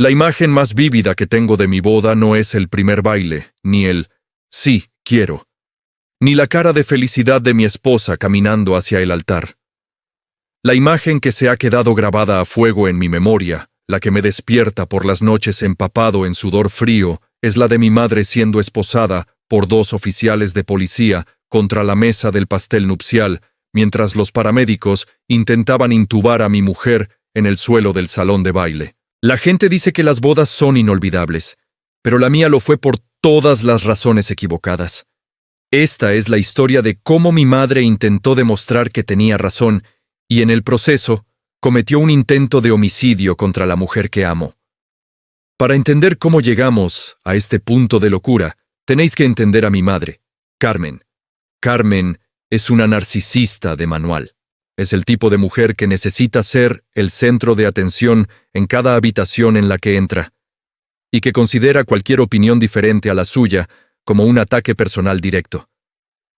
La imagen más vívida que tengo de mi boda no es el primer baile, ni el sí, quiero, ni la cara de felicidad de mi esposa caminando hacia el altar. La imagen que se ha quedado grabada a fuego en mi memoria, la que me despierta por las noches empapado en sudor frío, es la de mi madre siendo esposada por 2 oficiales de policía contra la mesa del pastel nupcial, mientras los paramédicos intentaban intubar a mi mujer en el suelo del salón de baile. La gente dice que las bodas son inolvidables, pero la mía lo fue por todas las razones equivocadas. Esta es la historia de cómo mi madre intentó demostrar que tenía razón y en el proceso cometió un intento de homicidio contra la mujer que amo. Para entender cómo llegamos a este punto de locura, tenéis que entender a mi madre, Carmen. Carmen es una narcisista de manual. Es el tipo de mujer que necesita ser el centro de atención en cada habitación en la que entra, y que considera cualquier opinión diferente a la suya como un ataque personal directo.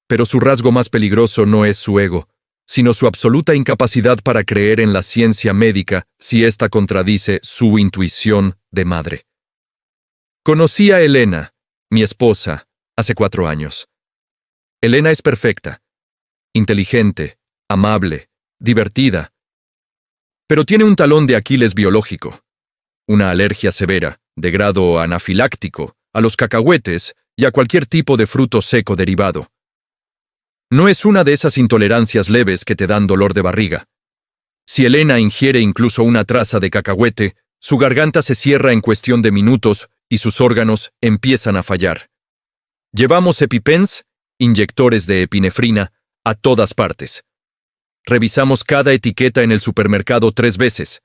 Pero su rasgo más peligroso no es su ego, sino su absoluta incapacidad para creer en la ciencia médica si ésta contradice su intuición de madre. Conocí a Elena, mi esposa, hace 4 años. Elena es perfecta, inteligente, amable, divertida, pero tiene un talón de Aquiles biológico, una alergia severa, de grado anafiláctico, a los cacahuetes y a cualquier tipo de fruto seco derivado. No es una de esas intolerancias leves que te dan dolor de barriga. Si Elena ingiere incluso una traza de cacahuete, su garganta se cierra en cuestión de minutos y sus órganos empiezan a fallar. Llevamos EpiPens, inyectores de epinefrina, a todas partes. Revisamos cada etiqueta en el supermercado 3 veces.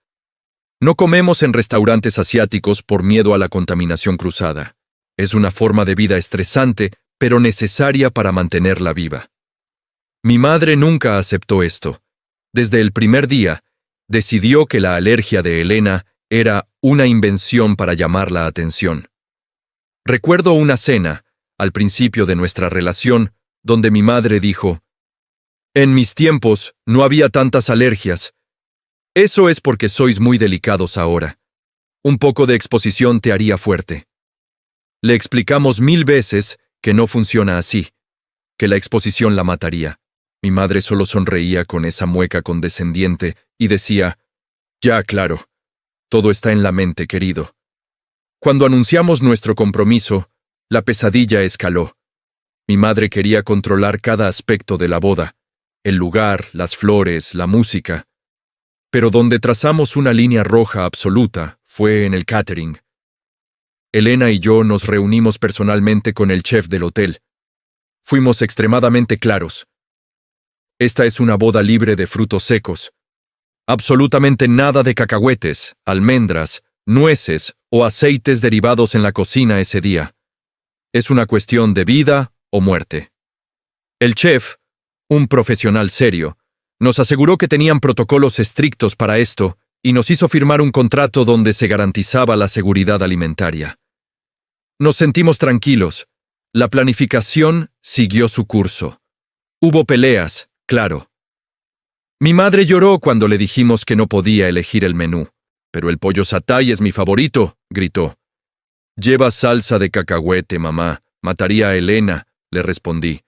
No comemos en restaurantes asiáticos por miedo a la contaminación cruzada. Es una forma de vida estresante, pero necesaria para mantenerla viva. Mi madre nunca aceptó esto. Desde el primer día, decidió que la alergia de Elena era una invención para llamar la atención. Recuerdo una cena, al principio de nuestra relación, donde mi madre dijo: «En mis tiempos no había tantas alergias. Eso es porque sois muy delicados ahora. Un poco de exposición te haría fuerte». Le explicamos 1000 veces que no funciona así, que la exposición la mataría. Mi madre solo sonreía con esa mueca condescendiente y decía: «Ya, claro, todo está en la mente, querido». Cuando anunciamos nuestro compromiso, la pesadilla escaló. Mi madre quería controlar cada aspecto de la boda, el lugar, las flores, la música. Pero donde trazamos una línea roja absoluta fue en el catering. Elena y yo nos reunimos personalmente con el chef del hotel. Fuimos extremadamente claros. Esta es una boda libre de frutos secos. Absolutamente nada de cacahuetes, almendras, nueces o aceites derivados en la cocina ese día. Es una cuestión de vida o muerte. El chef, un profesional serio, nos aseguró que tenían protocolos estrictos para esto y nos hizo firmar un contrato donde se garantizaba la seguridad alimentaria. Nos sentimos tranquilos. La planificación siguió su curso. Hubo peleas, claro. Mi madre lloró cuando le dijimos que no podía elegir el menú. «Pero el pollo satay es mi favorito», gritó. «Lleva salsa de cacahuete, mamá. Mataría a Elena», le respondí.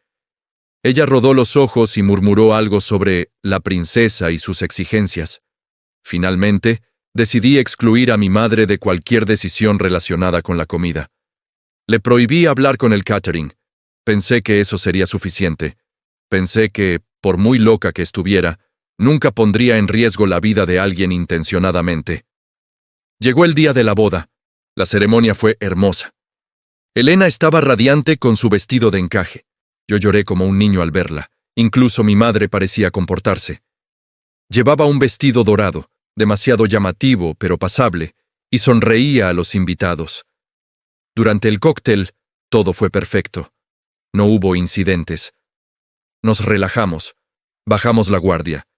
Ella rodó los ojos y murmuró algo sobre la princesa y sus exigencias. Finalmente, decidí excluir a mi madre de cualquier decisión relacionada con la comida. Le prohibí hablar con el catering. Pensé que eso sería suficiente. Pensé que, por muy loca que estuviera, nunca pondría en riesgo la vida de alguien intencionadamente. Llegó el día de la boda. La ceremonia fue hermosa. Elena estaba radiante con su vestido de encaje. Yo lloré como un niño al verla. Incluso mi madre parecía comportarse. Llevaba un vestido dorado, demasiado llamativo pero pasable, y sonreía a los invitados. Durante el cóctel, todo fue perfecto. No hubo incidentes. Nos relajamos. Bajamos la guardia.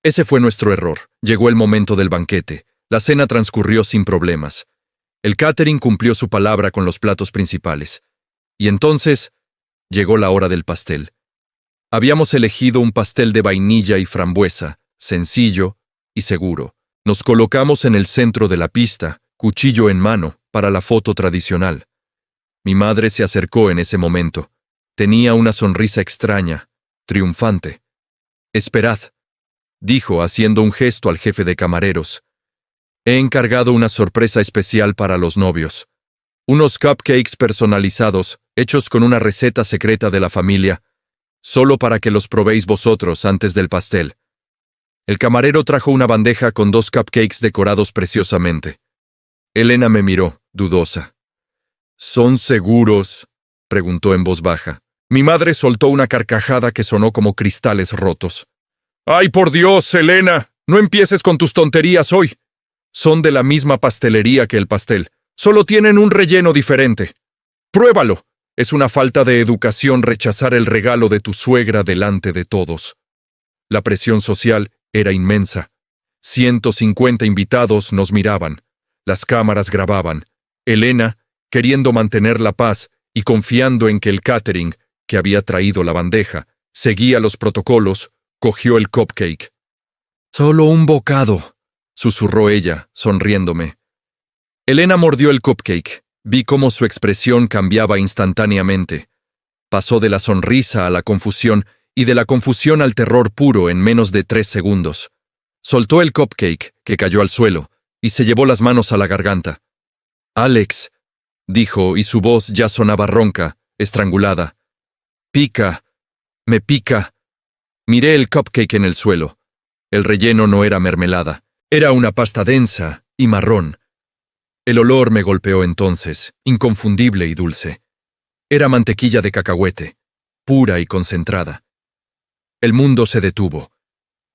Ese fue nuestro error. Llegó el momento del banquete. La cena transcurrió sin problemas. El catering cumplió su palabra con los platos principales. Y entonces llegó la hora del pastel. Habíamos elegido un pastel de vainilla y frambuesa, sencillo y seguro. Nos colocamos en el centro de la pista cuchillo en mano, para la foto tradicional. Mi madre se acercó en ese momento. Tenía una sonrisa extraña, triunfante. «Esperad», dijo haciendo un gesto al jefe de camareros. «He encargado una sorpresa especial para los novios. Unos cupcakes personalizados, hechos con una receta secreta de la familia, solo para que los probéis vosotros antes del pastel». El camarero trajo una bandeja con 2 cupcakes decorados preciosamente. Elena me miró, dudosa. «¿Son seguros?», preguntó en voz baja. Mi madre soltó una carcajada que sonó como cristales rotos. «¡Ay, por Dios, Elena! No empieces con tus tonterías hoy. Son de la misma pastelería que el pastel. Solo tienen un relleno diferente. Pruébalo. Es una falta de educación rechazar el regalo de tu suegra delante de todos». La presión social era inmensa. 150 invitados nos miraban. Las cámaras grababan. Elena, queriendo mantener la paz y confiando en que el catering, que había traído la bandeja, seguía los protocolos, cogió el cupcake. «Solo un bocado», susurró ella, sonriéndome. Elena mordió el cupcake. Vi cómo su expresión cambiaba instantáneamente. Pasó de la sonrisa a la confusión y de la confusión al terror puro en menos de 3 segundos. Soltó el cupcake, que cayó al suelo, y se llevó las manos a la garganta. «Alex», dijo, y su voz ya sonaba ronca, estrangulada. «Pica, me pica». Miré el cupcake en el suelo. El relleno no era mermelada, era una pasta densa y marrón. El olor me golpeó entonces, inconfundible y dulce. Era mantequilla de cacahuete, pura y concentrada. El mundo se detuvo.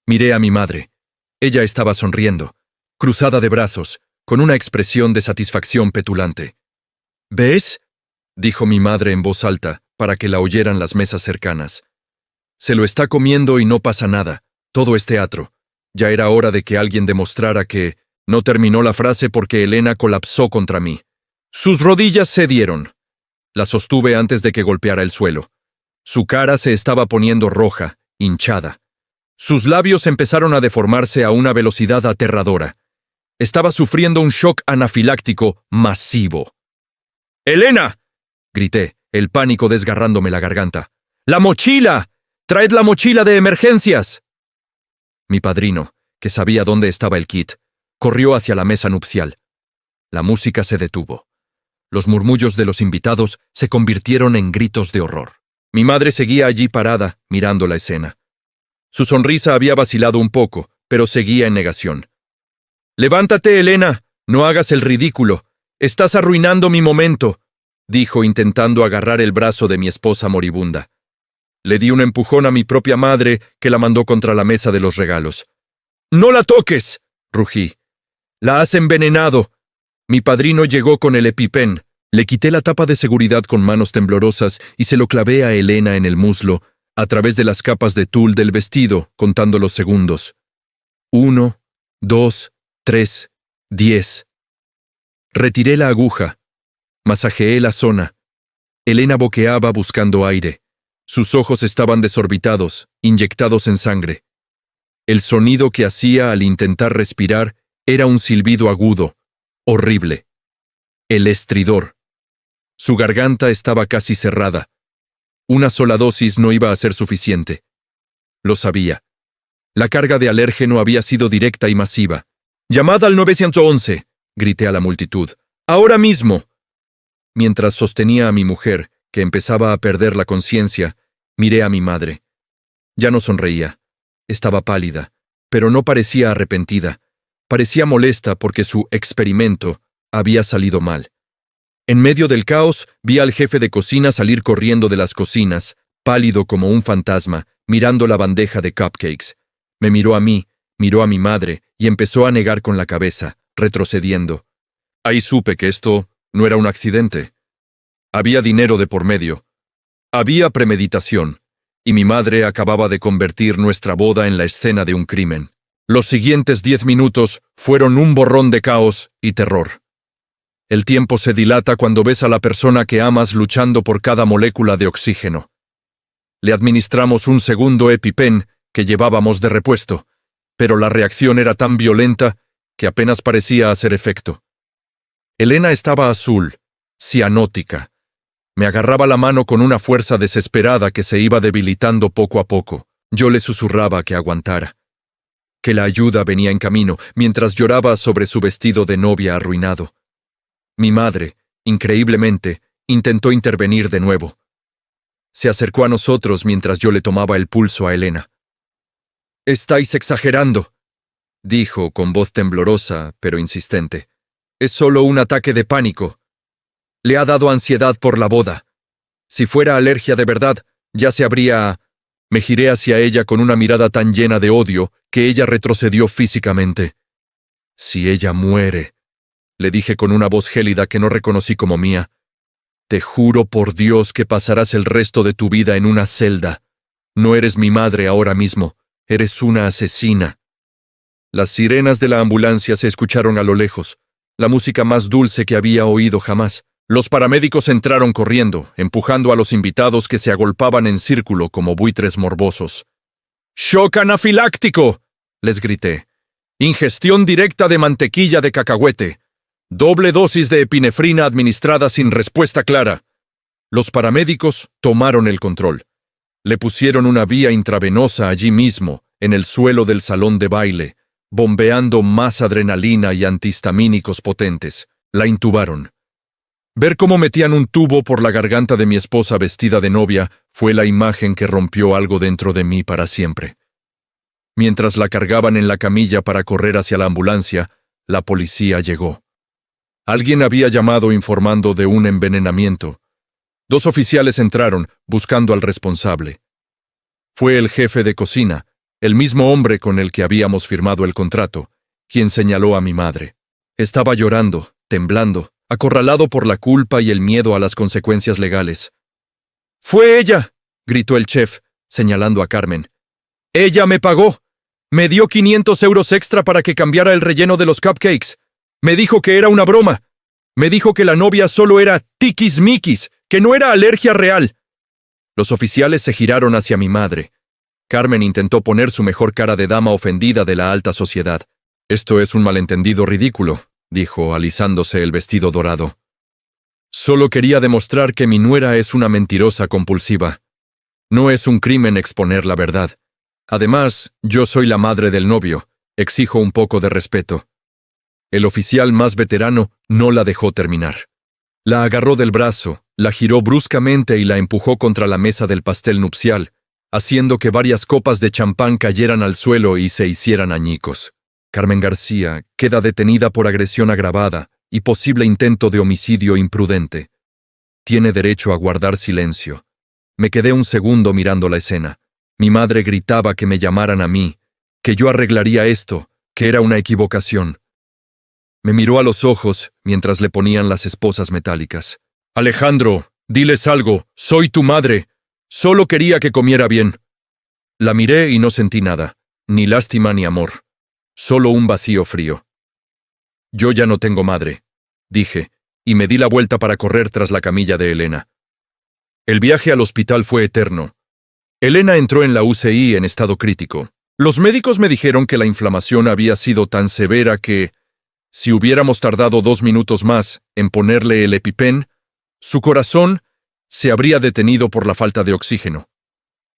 Miré a mi madre. Ella estaba sonriendo, cruzada de brazos, con una expresión de satisfacción petulante. «¿Ves?», dijo mi madre en voz alta, para que la oyeran las mesas cercanas. «Se lo está comiendo y no pasa nada. Todo es teatro. Ya era hora de que alguien demostrara que…». No terminó la frase porque Elena colapsó contra mí. Sus rodillas cedieron. La sostuve antes de que golpeara el suelo. Su cara se estaba poniendo roja, hinchada. Sus labios empezaron a deformarse a una velocidad aterradora. Estaba sufriendo un shock anafiláctico masivo. «¡Elena!», grité, el pánico desgarrándome la garganta. «¡La mochila! ¡Traed la mochila de emergencias!». Mi padrino, que sabía dónde estaba el kit, corrió hacia la mesa nupcial. La música se detuvo. Los murmullos de los invitados se convirtieron en gritos de horror. Mi madre seguía allí parada, mirando la escena. Su sonrisa había vacilado un poco, pero seguía en negación. «Levántate, Elena, no hagas el ridículo. Estás arruinando mi momento», dijo intentando agarrar el brazo de mi esposa moribunda. Le di un empujón a mi propia madre, que la mandó contra la mesa de los regalos. «¡No la toques!», rugí. «La has envenenado». Mi padrino llegó con el EpiPen. Le quité la tapa de seguridad con manos temblorosas y se lo clavé a Elena en el muslo, a través de las capas de tul del vestido, contando los segundos. 1, 2, 3, 10. Retiré la aguja. Masajeé la zona. Elena boqueaba buscando aire. Sus ojos estaban desorbitados, inyectados en sangre. El sonido que hacía al intentar respirar era un silbido agudo, horrible. El estridor. Su garganta estaba casi cerrada. Una sola dosis no iba a ser suficiente. Lo sabía. La carga de alérgeno había sido directa y masiva. «¡Llamad al 911!», grité a la multitud. «¡Ahora mismo!». Mientras sostenía a mi mujer, que empezaba a perder la conciencia, miré a mi madre. Ya no sonreía. Estaba pálida, pero no parecía arrepentida. Parecía molesta porque su experimento había salido mal. En medio del caos, vi al jefe de cocina salir corriendo de las cocinas, pálido como un fantasma, mirando la bandeja de cupcakes. Me miró a mí, miró a mi madre y empezó a negar con la cabeza, retrocediendo. Ahí supe que esto no era un accidente. Había dinero de por medio. Había premeditación, y mi madre acababa de convertir nuestra boda en la escena de un crimen. Los siguientes 10 minutos fueron un borrón de caos y terror. El tiempo se dilata cuando ves a la persona que amas luchando por cada molécula de oxígeno. Le administramos un segundo EpiPen que llevábamos de repuesto, pero la reacción era tan violenta que apenas parecía hacer efecto. Elena estaba azul, cianótica. Me agarraba la mano con una fuerza desesperada que se iba debilitando poco a poco. Yo le susurraba que aguantara, que la ayuda venía en camino, mientras lloraba sobre su vestido de novia arruinado. Mi madre, increíblemente, intentó intervenir de nuevo. Se acercó a nosotros mientras yo le tomaba el pulso a Elena. «Estáis exagerando», dijo con voz temblorosa, pero insistente. «Es solo un ataque de pánico. Le ha dado ansiedad por la boda. Si fuera alergia de verdad, ya se habría...». Me giré hacia ella con una mirada tan llena de odio que ella retrocedió físicamente. «Si ella muere», le dije con una voz gélida que no reconocí como mía, «te juro por Dios que pasarás el resto de tu vida en una celda. No eres mi madre ahora mismo, eres una asesina». Las sirenas de la ambulancia se escucharon a lo lejos, la música más dulce que había oído jamás. Los paramédicos entraron corriendo, empujando a los invitados que se agolpaban en círculo como buitres morbosos. «¡Shock anafiláctico!», les grité. «Ingestión directa de mantequilla de cacahuete. Doble dosis de epinefrina administrada sin respuesta clara». Los paramédicos tomaron el control. Le pusieron una vía intravenosa allí mismo, en el suelo del salón de baile, bombeando más adrenalina y antihistamínicos potentes. La intubaron. Ver cómo metían un tubo por la garganta de mi esposa vestida de novia fue la imagen que rompió algo dentro de mí para siempre. Mientras la cargaban en la camilla para correr hacia la ambulancia, la policía llegó. Alguien había llamado informando de un envenenamiento. 2 oficiales entraron, buscando al responsable. Fue el jefe de cocina, el mismo hombre con el que habíamos firmado el contrato, quien señaló a mi madre. Estaba llorando, temblando, acorralado por la culpa y el miedo a las consecuencias legales. «¡Fue ella!», gritó el chef, señalando a Carmen. «Ella me pagó. Me dio 500 euros extra para que cambiara el relleno de los cupcakes. Me dijo que era una broma. Me dijo que la novia solo era tiquismiquis, que no era alergia real». Los oficiales se giraron hacia mi madre. Carmen intentó poner su mejor cara de dama ofendida de la alta sociedad. «Esto es un malentendido ridículo», dijo, alisándose el vestido dorado. «Solo quería demostrar que mi nuera es una mentirosa compulsiva. No es un crimen exponer la verdad. Además, yo soy la madre del novio. Exijo un poco de respeto». El oficial más veterano no la dejó terminar. La agarró del brazo, la giró bruscamente y la empujó contra la mesa del pastel nupcial, haciendo que varias copas de champán cayeran al suelo y se hicieran añicos. Carmen García queda detenida por agresión agravada y posible intento de homicidio imprudente. Tiene derecho a guardar silencio. Me quedé un segundo mirando la escena. Mi madre gritaba que me llamaran a mí, que yo arreglaría esto, que era una equivocación. Me miró a los ojos mientras le ponían las esposas metálicas. «Alejandro, diles algo, soy tu madre. Solo quería que comiera bien». La miré y no sentí nada, ni lástima ni amor. Solo un vacío frío. «Yo ya no tengo madre», dije, y me di la vuelta para correr tras la camilla de Elena. El viaje al hospital fue eterno. Elena entró en la UCI en estado crítico. Los médicos me dijeron que la inflamación había sido tan severa que, si hubiéramos tardado 2 minutos más en ponerle el EpiPen, su corazón se habría detenido por la falta de oxígeno.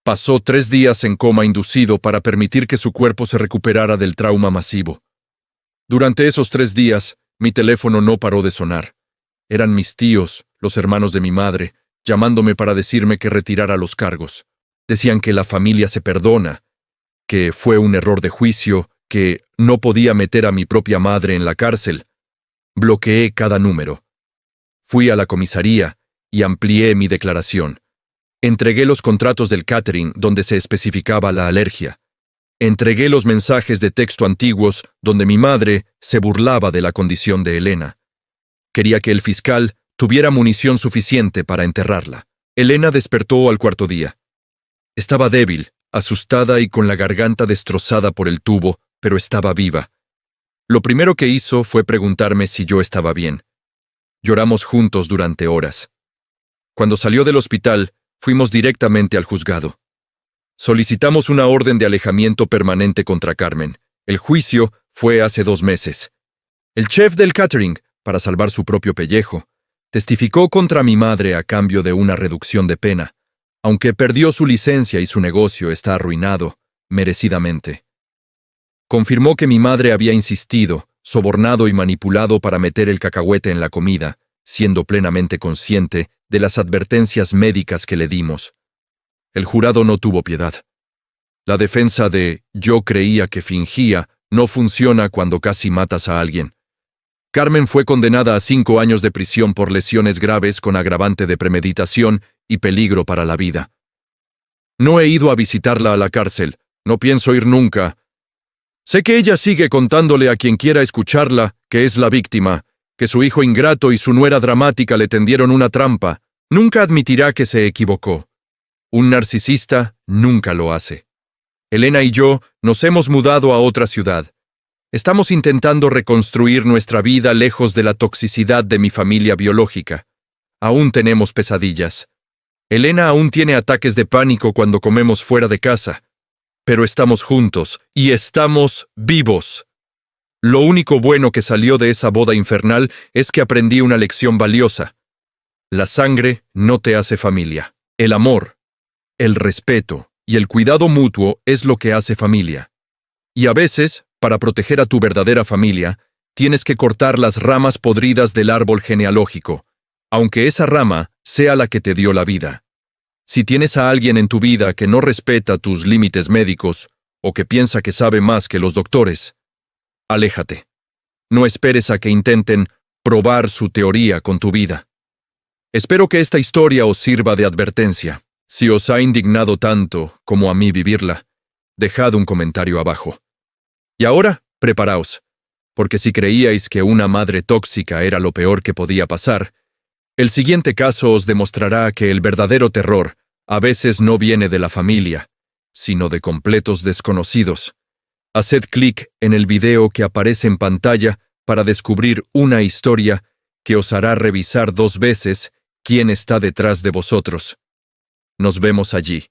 Pasó 3 días en coma inducido para permitir que su cuerpo se recuperara del trauma masivo. Durante esos 3 días, mi teléfono no paró de sonar. Eran mis tíos, los hermanos de mi madre, llamándome para decirme que retirara los cargos. Decían que la familia se perdona, que fue un error de juicio, que no podía meter a mi propia madre en la cárcel. Bloqueé cada número. Fui a la comisaría y amplié mi declaración. Entregué los contratos del catering donde se especificaba la alergia. Entregué los mensajes de texto antiguos donde mi madre se burlaba de la condición de Elena. Quería que el fiscal tuviera munición suficiente para enterrarla. Elena despertó al 4.º día. Estaba débil, asustada y con la garganta destrozada por el tubo, pero estaba viva. Lo primero que hizo fue preguntarme si yo estaba bien. Lloramos juntos durante horas. Cuando salió del hospital, fuimos directamente al juzgado. Solicitamos una orden de alejamiento permanente contra Carmen. El juicio fue hace 2 meses. El chef del catering, para salvar su propio pellejo, testificó contra mi madre a cambio de una reducción de pena, aunque perdió su licencia y su negocio está arruinado, merecidamente. Confirmó que mi madre había insistido, sobornado y manipulado para meter el cacahuete en la comida, siendo plenamente consciente de las advertencias médicas que le dimos. El jurado no tuvo piedad. La defensa de «yo creía que fingía» no funciona cuando casi matas a alguien. Carmen fue condenada a 5 años de prisión por lesiones graves con agravante de premeditación y peligro para la vida. No he ido a visitarla a la cárcel, no pienso ir nunca. Sé que ella sigue contándole a quien quiera escucharla que es la víctima, que su hijo ingrato y su nuera dramática le tendieron una trampa. Nunca admitirá que se equivocó. Un narcisista nunca lo hace. Elena y yo nos hemos mudado a otra ciudad. Estamos intentando reconstruir nuestra vida lejos de la toxicidad de mi familia biológica. Aún tenemos pesadillas. Elena aún tiene ataques de pánico cuando comemos fuera de casa. Pero estamos juntos y estamos vivos. Lo único bueno que salió de esa boda infernal es que aprendí una lección valiosa. La sangre no te hace familia. El amor, el respeto y el cuidado mutuo es lo que hace familia. Y a veces, para proteger a tu verdadera familia, tienes que cortar las ramas podridas del árbol genealógico, aunque esa rama sea la que te dio la vida. Si tienes a alguien en tu vida que no respeta tus límites médicos o que piensa que sabe más que los doctores, aléjate. No esperes a que intenten probar su teoría con tu vida. Espero que esta historia os sirva de advertencia. Si os ha indignado tanto como a mí vivirla, dejad un comentario abajo. Y ahora, preparaos, porque si creíais que una madre tóxica era lo peor que podía pasar, el siguiente caso os demostrará que el verdadero terror a veces no viene de la familia, sino de completos desconocidos. Haced clic en el video que aparece en pantalla para descubrir una historia que os hará revisar 2 veces quién está detrás de vosotros. Nos vemos allí.